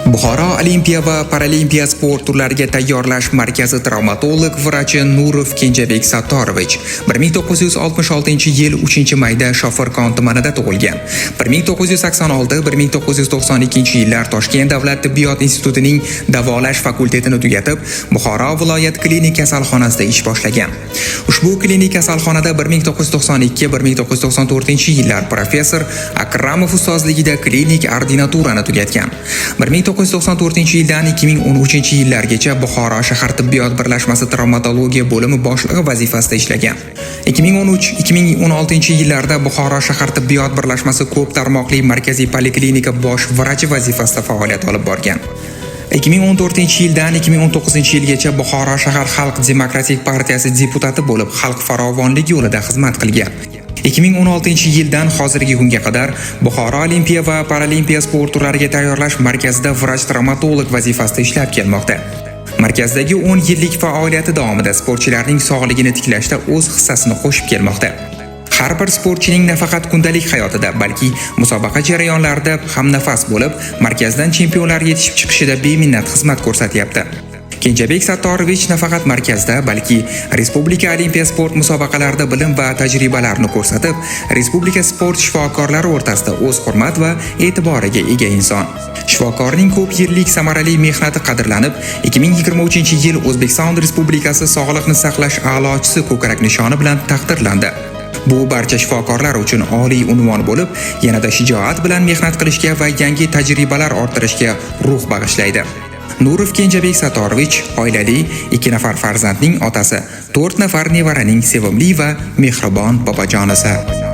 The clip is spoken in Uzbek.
Buxoro Olimpiya va Paralimpiya sport turlariga tayyorlash markazi travmatolog vrachi Nurov Kenjabek Sattorovich 1966-yil 3-mayda Shofirkon tumanida tug'ilgan. 1986-1992-yillar Toshkent davlat tibbiyot institutining davolash fakultetini tugatib, Buxoro viloyat klinik kasalxonasida ish boshlagan. Ushbu klinik kasalxonada 1992-1994-yillar professor Akramov ustozligida klinik ordinaturani tugatgan. 1994-yildan 2013-yillargacha Buxoro shahar tibbiyot birlashmasi travmatologiya bo'limi boshlig'i vazifasida ishlagan. 2013-2016-yillarda Buxoro shahar tibbiyot birlashmasi ko'p tarmoqli markaziy poliklinika bosh vrachi vazifasida faoliyat olib borgan. 2014-yildan 2019-yilgacha Buxoro shahar Xalq demokratik partiyasi deputati bo'lib, xalq farovonligi yo'lida xizmat qilgan. 2016-yildan hozirgi kunga qadar Buxoro Olimpiya va Paralimpiya sport turlariga tayyorlash markazida vrach-travmatolog vazifasida ishlab kelmoqda. Markazdagi 10 yillik faoliyati davomida sportchilarning sog'ligini tiklashda o'z hissasini qo'shib kelmoqda. Har bir sportchining nafaqat kundalik hayotida, balki musobaqa jarayonlarida hamnafas bo'lib, markazdan chempionlar yetishib chiqishida beminnat xizmat ko'rsatyapti. Kenjabek Sattorovich nafaqat markazda, balki Respublika Olimpiya sport musobaqalarida bilim va tajribalarni ko'rsatib, Respublika sport shifokorlari o'rtasida o'z hurmat va e'tiboriga ega inson. Shifokorning ko'p yillik samarali mehnati qadrlanib, 2023-yil O'zbekiston Respublikasi Sog'liqni saqlash a'lochisi ko'krak nishoni bilan taqdirlandi. Bu barcha shifokorlar uchun oliy unvon bo'lib, yanada shijoat bilan mehnat qilishga va yangi tajribalar orttirishga ruh bag'ishlaydi. Nurov Kenjabek Sattorovich oilali, 2 nafar farzandning otasi, 4 nafar nevaraning sevimli va mehribon bobojonisi.